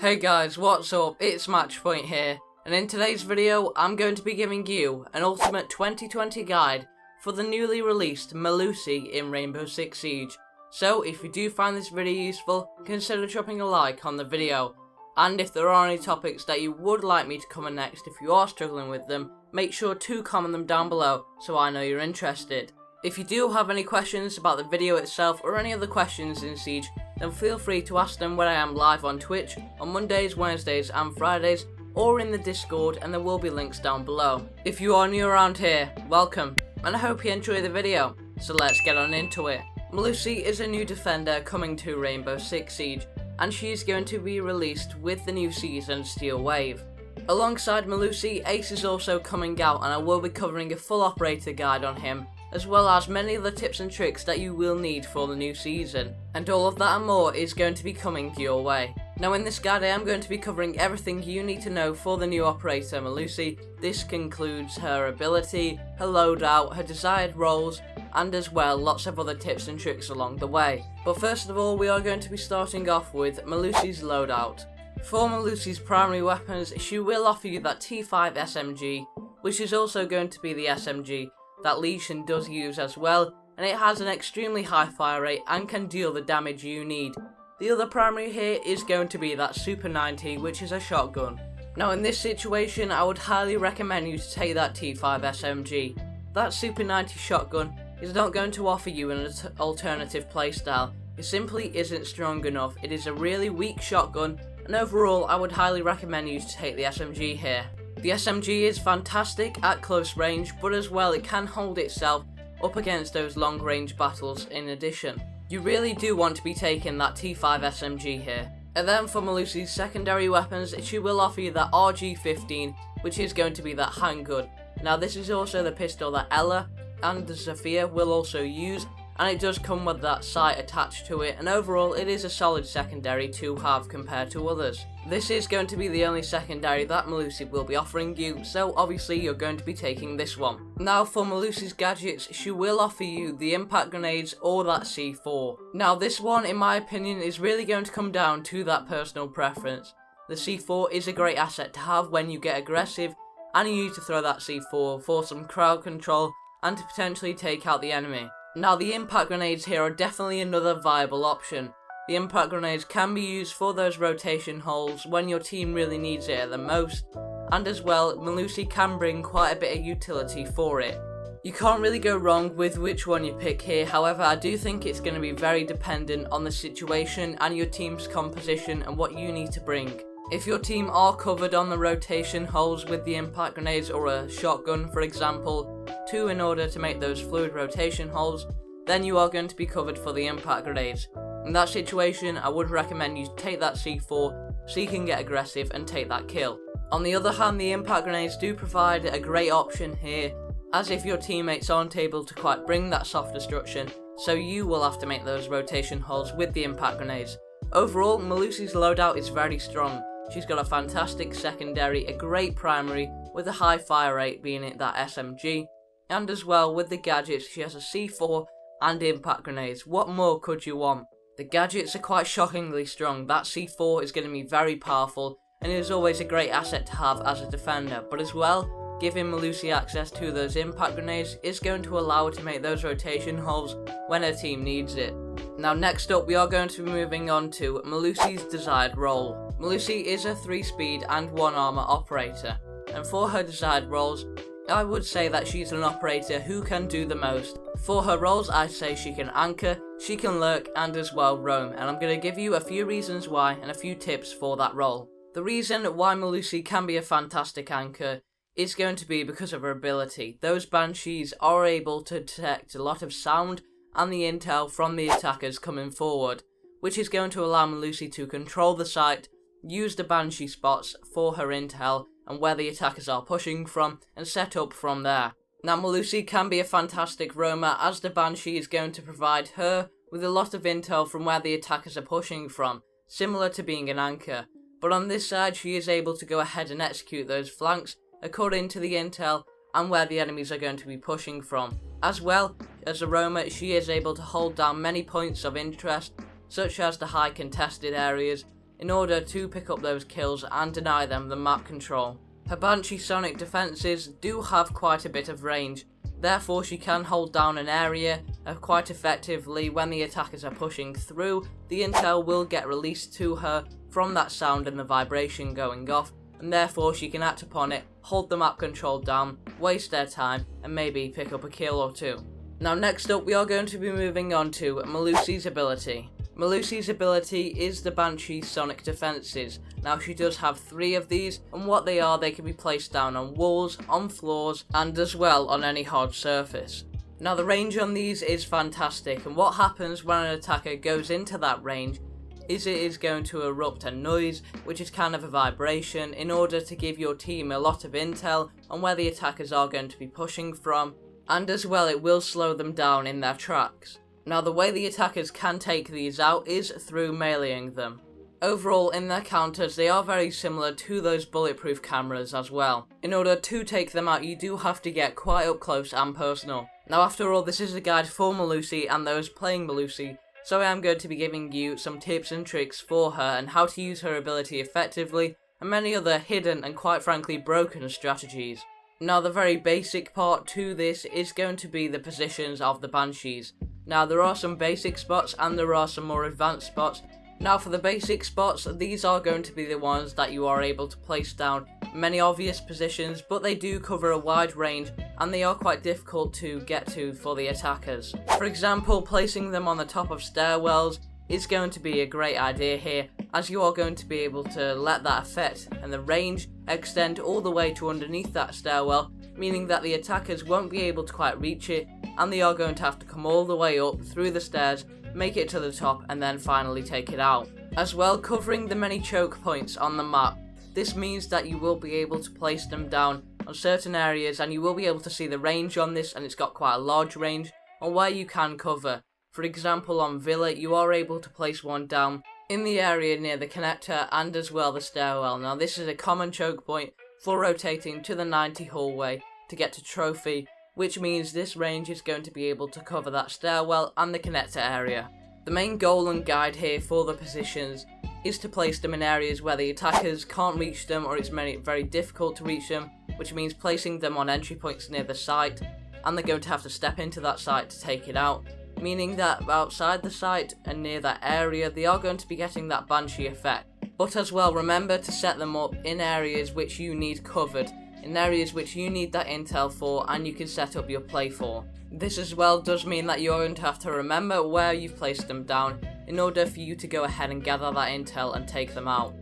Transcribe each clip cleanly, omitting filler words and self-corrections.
Hey guys, what's up? It's MatchPoint here, and in today's video I'm going to be giving you an Ultimate 2020 guide for the newly released Melusi in Rainbow Six Siege. So if you do find this video useful, consider dropping a like on the video. And if there are any topics that you would like me to cover next if you are struggling with them, make sure to comment them down below so I know you're interested. If you do have any questions about the video itself or any other questions in Siege, then feel free to ask them when I am live on Twitch on Mondays, Wednesdays and Fridays, or in the Discord, and there will be links down below. If you are new around here, welcome, and I hope you enjoy the video, so let's get on into it. Melusi is a new defender coming to Rainbow Six Siege, and she is going to be released with the new season Steel Wave. Alongside Melusi, Ace is also coming out, and I will be covering a full operator guide on him, as well as many other tips and tricks that you will need for the new season. And all of that and more is going to be coming your way. Now in this guide I am going to be covering everything you need to know for the new operator Melusi. This includes her ability, her loadout, her desired roles, and as well lots of other tips and tricks along the way. But first of all, we are going to be starting off with Melusi's loadout. For Melusi's primary weapons, she will offer you that T5 SMG, which is also going to be the SMG that Legion does use as well, and it has an extremely high fire rate and can deal the damage you need. The other primary here is going to be that Super 90, which is a shotgun. Now in this situation I would highly recommend you to take that T5 SMG. That Super 90 shotgun is not going to offer you an alternative playstyle. It simply isn't strong enough. It is a really weak shotgun, and overall I would highly recommend you to take the SMG here. The SMG is fantastic at close range, but as well it can hold itself up against those long range battles in addition. You really do want to be taking that T5 SMG here. And then for Melusi's secondary weapons, she will offer you that RG15, which is going to be that handgun. Now this is also the pistol that Ella and Zafia will also use, and it does come with that sight attached to it, and overall it is a solid secondary to have compared to others. This is going to be the only secondary that Melusi will be offering you, so obviously you're going to be taking this one. Now for Melusi's gadgets, she will offer you the impact grenades or that C4. Now this one, in my opinion, is really going to come down to that personal preference. The C4 is a great asset to have when you get aggressive and you need to throw that C4 for some crowd control and to potentially take out the enemy. Now the impact grenades here are definitely another viable option. The impact grenades can be used for those rotation holes when your team really needs it at the most, and as well Melusi can bring quite a bit of utility for it. You can't really go wrong with which one you pick here, however I do think it's going to be very dependent on the situation and your team's composition and what you need to bring. If your team are covered on the rotation holes with the impact grenades or a shotgun for example, two in order to make those fluid rotation holes, then you are going to be covered for the impact grenades. In that situation, I would recommend you take that C4 so you can get aggressive and take that kill. On the other hand, the impact grenades do provide a great option here, as if your teammates aren't able to quite bring that soft destruction, so you will have to make those rotation holes with the impact grenades. Overall, Melusi's loadout is very strong. She's got a fantastic secondary, a great primary with a high fire rate being it that SMG, and as well with the gadgets she has a C4 and impact grenades. What more could you want? The gadgets are quite shockingly strong. That C4 is going to be very powerful and it is always a great asset to have as a defender, but as well giving Melusi access to those impact grenades is going to allow her to make those rotation holes when her team needs it. Now next up we are going to be moving on to Melusi's desired role. Melusi is a 3-speed and 1 armor operator, and for her desired roles I would say that she's an operator who can do the most. For her roles I'd say she can anchor, she can lurk and as well roam, and I'm going to give you a few reasons why and a few tips for that role. The reason why Melusi can be a fantastic anchor is going to be because of her ability. Those banshees are able to detect a lot of sound and the intel from the attackers coming forward, which is going to allow Melusi to control the site, use the banshee spots for her intel and where the attackers are pushing from, and set up from there. Now Melusi can be a fantastic roamer, as the banshee is going to provide her with a lot of intel from where the attackers are pushing from, similar to being an anchor. But on this side she is able to go ahead and execute those flanks according to the intel and where the enemies are going to be pushing from. As well, as a roamer she is able to hold down many points of interest, such as the high contested areas, in order to pick up those kills and deny them the map control. Her Banshee sonic defences do have quite a bit of range, therefore she can hold down an area quite effectively when the attackers are pushing through. The intel will get released to her from that sound and the vibration going off, and therefore she can act upon it, hold the map control down, waste their time, and maybe pick up a kill or two. Now next up we are going to be moving on to Melusi's ability. Melusi's ability is the Banshee sonic defences. Now she does have 3 of these, and what they are, they can be placed down on walls, on floors, and as well on any hard surface. Now the range on these is fantastic, and what happens when an attacker goes into that range is it is going to erupt a noise, which is kind of a vibration, in order to give your team a lot of intel on where the attackers are going to be pushing from, and as well it will slow them down in their tracks. Now the way the attackers can take these out is through meleeing them. Overall in their counters they are very similar to those bulletproof cameras as well. In order to take them out you do have to get quite up close and personal. Now after all, this is a guide for Melusi and those playing Melusi, so I am going to be giving you some tips and tricks for her and how to use her ability effectively, and many other hidden and quite frankly broken strategies. Now the very basic part to this is going to be the positions of the Banshees. Now there are some basic spots and there are some more advanced spots. Now for the basic spots, these are going to be the ones that you are able to place down in many obvious positions, but they do cover a wide range and they are quite difficult to get to for the attackers. For example, placing them on the top of stairwells is going to be a great idea here, as you are going to be able to let that effect and the range extend all the way to underneath that stairwell, meaning that the attackers won't be able to quite reach it, and they are going to have to come all the way up through the stairs, make it to the top, and then finally take it out. As well, covering the many choke points on the map, this means that you will be able to place them down on certain areas, and you will be able to see the range on this, and it's got quite a large range on where you can cover. For example, on Villa you are able to place one down in the area near the connector and as well the stairwell. Now this is a common choke point for rotating to the 90 hallway to get to trophy, which means this range is going to be able to cover that stairwell and the connector area. The main goal and guide here for the positions is to place them in areas where the attackers can't reach them or it's very difficult to reach them, which means placing them on entry points near the site, and they're going to have to step into that site to take it out, meaning that outside the site and near that area they are going to be getting that Banshee effect. But as well, remember to set them up in areas which you need covered, in areas which you need that intel for and you can set up your play for. This as well does mean that you're going to have to remember where you've placed them down in order for you to go ahead and gather that intel and take them out.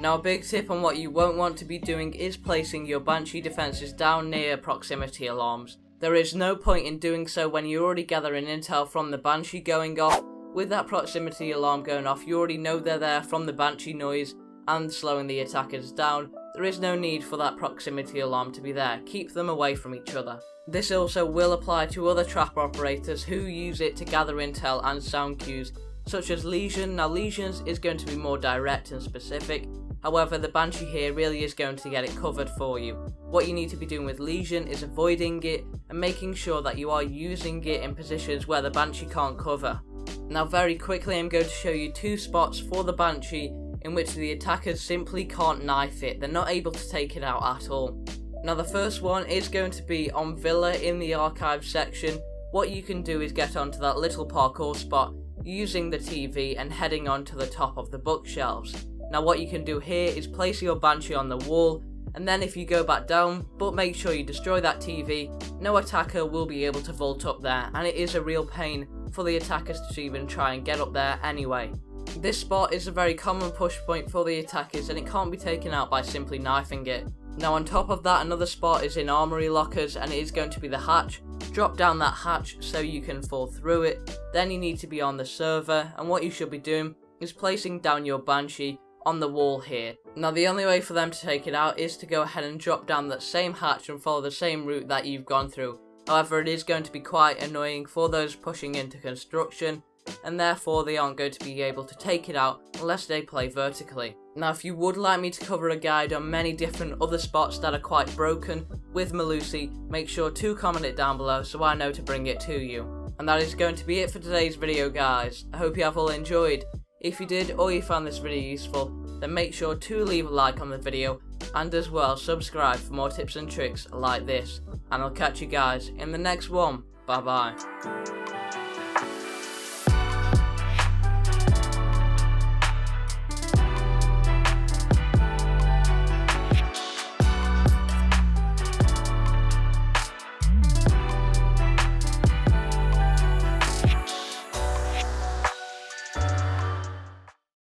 Now a big tip on what you won't want to be doing is placing your Banshee defences down near proximity alarms. There is no point in doing so when you're already gathering intel from the Banshee going off. With that proximity alarm going off, you already know they're there from the Banshee noise and slowing the attackers down. There is no need for that proximity alarm to be there. Keep them away from each other. This also will apply to other trap operators who use it to gather intel and sound cues, such as Legion. Now Legions is going to be more direct and specific, however the Banshee here really is going to get it covered for you. What you need to be doing with Legion is avoiding it and making sure that you are using it in positions where the Banshee can't cover. Now very quickly I'm going to show you 2 spots for the Banshee in which the attackers simply can't knife it. They're not able to take it out at all. Now the first one is going to be on Villa in the archive section. What you can do is get onto that little parkour spot using the TV and heading onto the top of the bookshelves. Now what you can do here is place your Banshee on the wall, and then if you go back down, but make sure you destroy that TV, no attacker will be able to vault up there, and it is a real pain for the attackers to even try and get up there anyway. This spot is a very common push point for the attackers and it can't be taken out by simply knifing it. Now on top of that, another spot is in armory lockers and it is going to be the hatch. Drop down that hatch so you can fall through it. Then you need to be on the server, and what you should be doing is placing down your Banshee on the wall here. Now the only way for them to take it out is to go ahead and drop down that same hatch and follow the same route that you've gone through. However, it is going to be quite annoying for those pushing into construction, and therefore they aren't going to be able to take it out unless they play vertically. Now if you would like me to cover a guide on many different other spots that are quite broken with Melusi, make sure to comment it down below so I know to bring it to you. And that is going to be it for today's video guys. I hope you have all enjoyed. If you did or you found this video useful, then make sure to leave a like on the video and as well subscribe for more tips and tricks like this. And I'll catch you guys in the next one. Bye bye.